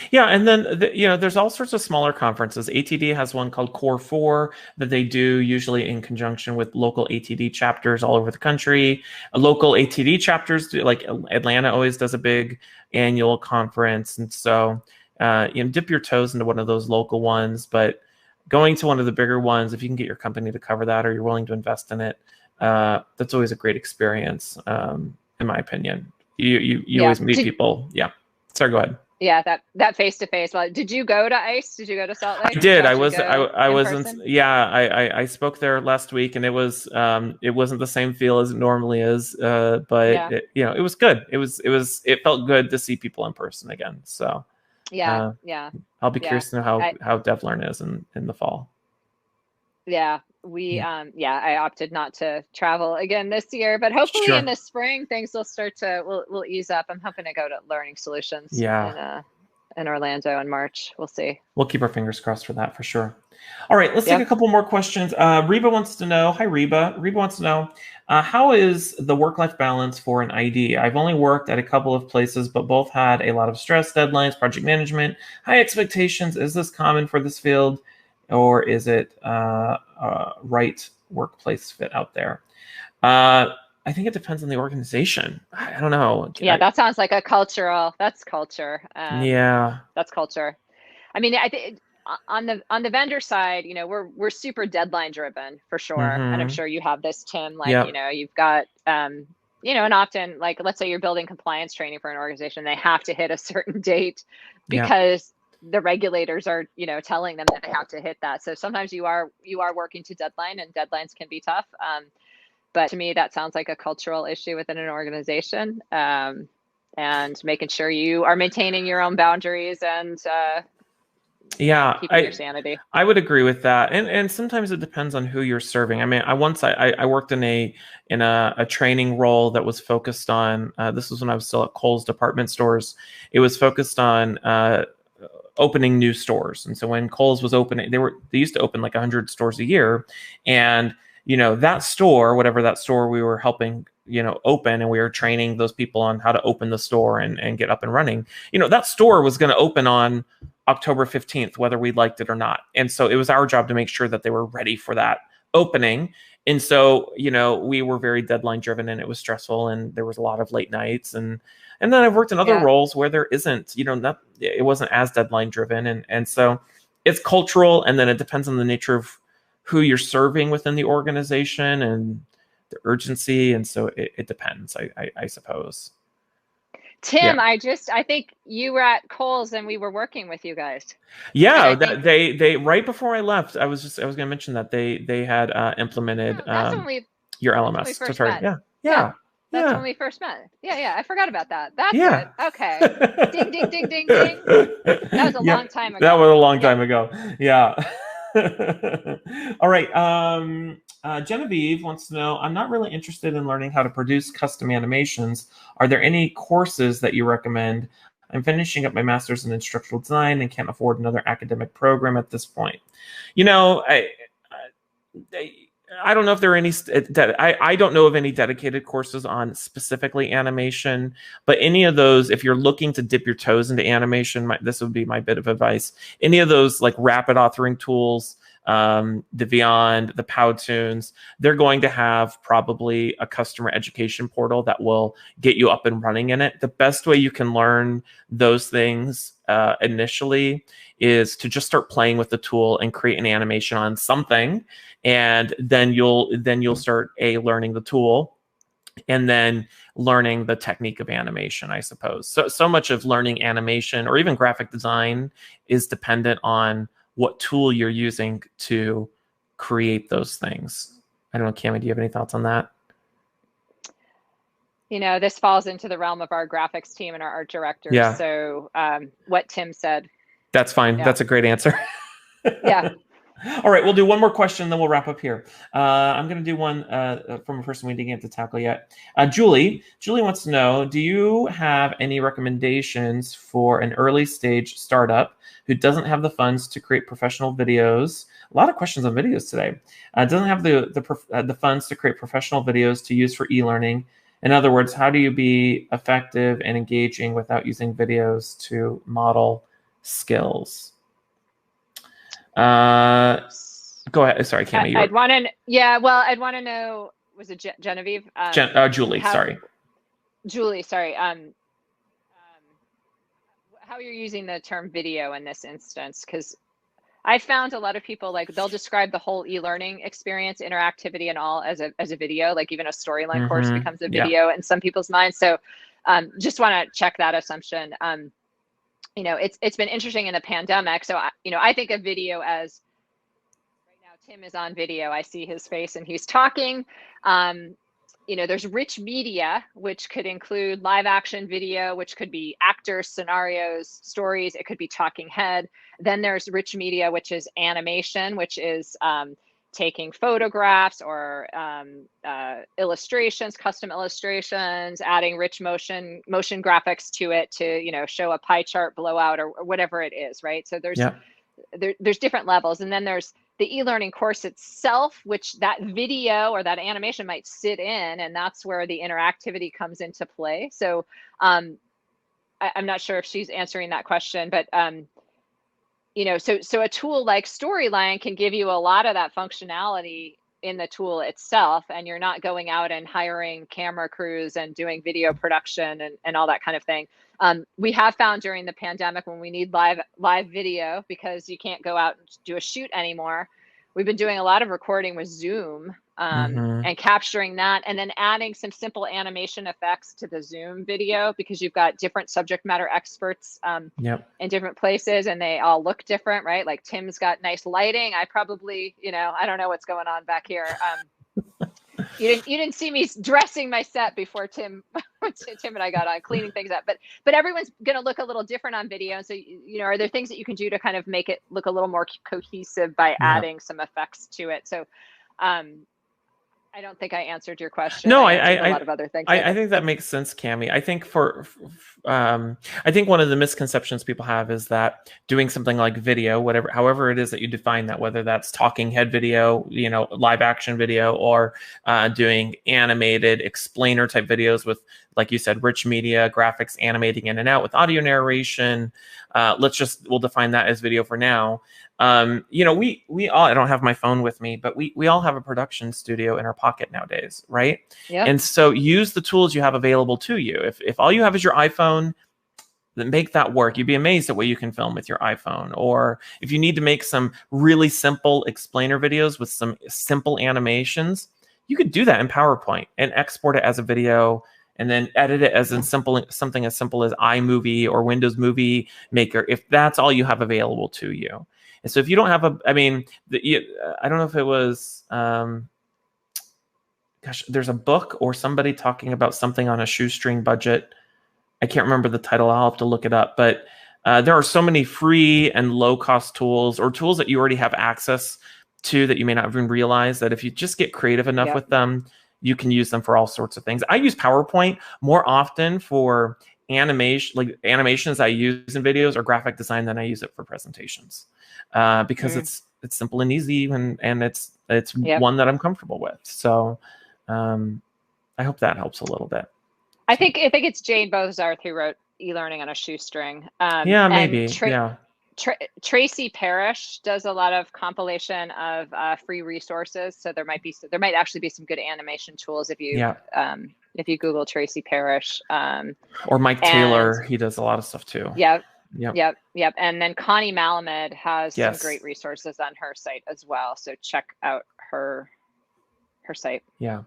Yeah, and then there's all sorts of smaller conferences. ATD has one called Core 4 that they do usually in conjunction with local ATD chapters all over the country. Local ATD chapters like Atlanta always does a big annual conference, and so dip your toes into one of those local ones. But going to one of the bigger ones, if you can get your company to cover that or you're willing to invest in it, that's always a great experience, in my opinion. You always meet people. Yeah. Sorry, go ahead. Yeah, that face-to-face. Well, did you go to ICE? Did you go to Salt Lake? I did. I wasn't. Yeah, I spoke there last week, and it wasn't the same feel as it normally is. But it was good. It felt good to see people in person again. So I'll be curious to know how DevLearn is in the fall. Yeah, I opted not to travel again this year, but hopefully in the spring things will start to will ease up. I'm hoping to go to Learning Solutions in Orlando in March. We'll see. We'll keep our fingers crossed for that for sure. All right, let's take a couple more questions. Reba wants to know. Hi, Reba. Reba wants to know, how is the work-life balance for an ID? I've only worked at a couple of places, but both had a lot of stress, deadlines, project management, high expectations. Is this common for this field? Or is it right workplace fit out there? I think it depends on the organization. I don't know. Yeah, that sounds like that's culture. That's culture. I mean, I think on the vendor side, we're super deadline driven for sure. And I'm sure you have this, Tim, you've got, and often, like, let's say you're building compliance training for an organization, they have to hit a certain date because the regulators are, telling them that they have to hit that. So sometimes you are working to deadline, and deadlines can be tough. But to me, that sounds like a cultural issue within an organization, and making sure you are maintaining your own boundaries and Yeah, keeping your sanity. I would agree with that, and sometimes it depends on who you're serving. I mean, I worked in a training role that was focused on this was when I was still at Kohl's department stores. It was focused on opening new stores, and so when Kohl's was opening, they used to open like 100 stores a year, and that store, whatever that store we were helping open, and we were training those people on how to open the store and get up and running. That store was going to open on October 15th, whether we liked it or not. And so it was our job to make sure that they were ready for that opening. And so, we were very deadline driven, and it was stressful, and there was a lot of late nights. And then I've worked in other roles where there isn't, it wasn't as deadline driven. And so it's cultural, and then it depends on the nature of who you're serving within the organization and the urgency. And so it depends, I suppose. Tim, I think you were at Kohl's and we were working with you guys. Yeah, they right before I left, I was going to mention that they had implemented your LMS. That's when we first met. That's when we first met. Yeah, I forgot about that. That's it. Okay. Ding, ding, ding, ding, ding. That was a long time ago. That was a long time ago. Yeah. All right. Genevieve wants to know, I'm not really interested in learning how to produce custom animations. Are there any courses that you recommend? I'm finishing up my master's in instructional design and can't afford another academic program at this point. I don't know if there are any, I don't know of any dedicated courses on specifically animation, but any of those, if you're looking to dip your toes into animation, this would be my bit of advice. Any of those like rapid authoring tools, the Vyond, the Powtoons, they're going to have probably a customer education portal that will get you up and running in it. The best way you can learn those things initially is to just start playing with the tool and create an animation on something, and then you'll start learning the tool, and then learning the technique of animation, I suppose. So much of learning animation or even graphic design is dependent on what tool you're using to create those things. I don't know, Cammy, do you have any thoughts on that? This falls into the realm of our graphics team and our art directors. Yeah. So what Tim said. That's fine. Yeah. That's a great answer. Yeah. All right, we'll do one more question, then we'll wrap up here. I'm going to do one from a person we didn't get to tackle yet. Julie wants to know, do you have any recommendations for an early stage startup who doesn't have the funds to create professional videos? A lot of questions on videos today. Doesn't have the funds to create professional videos to use for e-learning. In other words, how do you be effective and engaging without using videos to model skills? Go ahead. Sorry, Cammy. I'd want to know, was it Genevieve? Julie, sorry. Julie, sorry. How you're using the term video in this instance, because I found a lot of people, like, they'll describe the whole e-learning experience, interactivity and all as a video, like even a storyline course becomes a video in some people's minds. So just want to check that assumption. It's been interesting in the pandemic. So, I think of video as, right now, Tim is on video. I see his face and he's talking. There's rich media, which could include live action video, which could be actors, scenarios, stories. It could be talking head. Then there's rich media, which is animation, which is taking photographs or illustrations, custom illustrations, adding rich motion graphics to it to, show a pie chart blowout or whatever it is, right? So there's different levels. And then there's the e-learning course itself, which that video or that animation might sit in, and that's where the interactivity comes into play. So I'm not sure if she's answering that question, but so a tool like Storyline can give you a lot of that functionality in the tool itself, and you're not going out and hiring camera crews and doing video production and all that kind of thing. We have found during the pandemic, when we need live video, because you can't go out and do a shoot anymore, we've been doing a lot of recording with Zoom and capturing that, and then adding some simple animation effects to the Zoom video, because you've got different subject matter experts in different places, and they all look different, right? Like Tim's got nice lighting. I probably, I don't know what's going on back here. You didn't see me dressing my set before Tim Tim and I got on cleaning things up, but everyone's going to look a little different on video. So, are there things that you can do to kind of make it look a little more cohesive by adding some effects to it? So, I don't think I answered your question. No, I answered a lot of other things. I think that makes sense, Cammy. I think I think one of the misconceptions people have is that doing something like video, however it is that you define that, whether that's talking head video, live action video, or doing animated explainer type videos with, like you said, rich media, graphics, animating in and out with audio narration. We'll define that as video for now. We all, I don't have my phone with me, but we all have a production studio in our pocket nowadays, right? Yeah. And so use the tools you have available to you. If all you have is your iPhone, then make that work. You'd be amazed at what you can film with your iPhone. Or if you need to make some really simple explainer videos with some simple animations, you could do that in PowerPoint and export it as a video, and then edit it as something as simple as iMovie or Windows Movie Maker, if that's all you have available to you. And so if you don't have I don't know if it was, there's a book or somebody talking about something on a shoestring budget. I can't remember the title. I'll have to look it up. But there are so many free and low-cost tools, or tools that you already have access to that you may not even realize, that if you just get creative enough with them, you can use them for all sorts of things. I use PowerPoint more often for animations I use in videos or graphic design than I use it for presentations, because it's simple and easy, and it's one that I'm comfortable with. So I hope that helps a little bit. I think it's Jane Bozarth who wrote eLearning on a Shoestring. Maybe. Tracy Parrish does a lot of compilation of free resources. So there might actually be some good animation tools if you Google Tracy Parrish. Or Mike Taylor, he does a lot of stuff too. Yep. And then Connie Malamed has some great resources on her site as well. So check out her site. Yeah.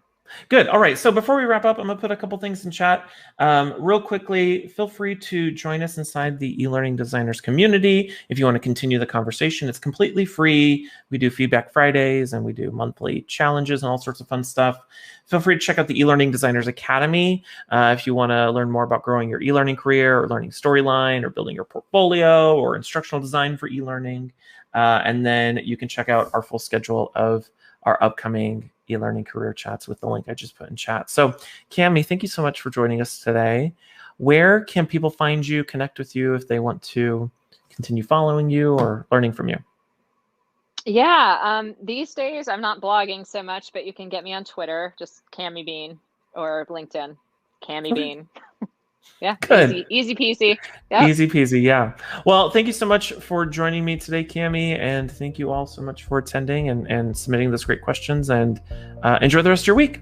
Good. All right. So before we wrap up, I'm going to put a couple things in chat. Real quickly, feel free to join us inside the eLearning Designers community. If you want to continue the conversation, it's completely free. We do Feedback Fridays, and we do monthly challenges and all sorts of fun stuff. Feel free to check out the eLearning Designers Academy if you want to learn more about growing your e-learning career, or learning storyline, or building your portfolio, or instructional design for e-learning. And then you can check out our full schedule of our upcoming e-learning career chats with the link I just put in chat. So Cammy, thank you so much for joining us today. Where can people find you, connect with you if they want to continue following you or learning from you? Yeah, these days I'm not blogging so much, but you can get me on Twitter, just Cammy Bean, or LinkedIn, Cammy Bean. Yeah, good. Easy peasy. Yep. Easy peasy, yeah. Well, thank you so much for joining me today, Cammy, and thank you all so much for attending and submitting those great questions, and enjoy the rest of your week.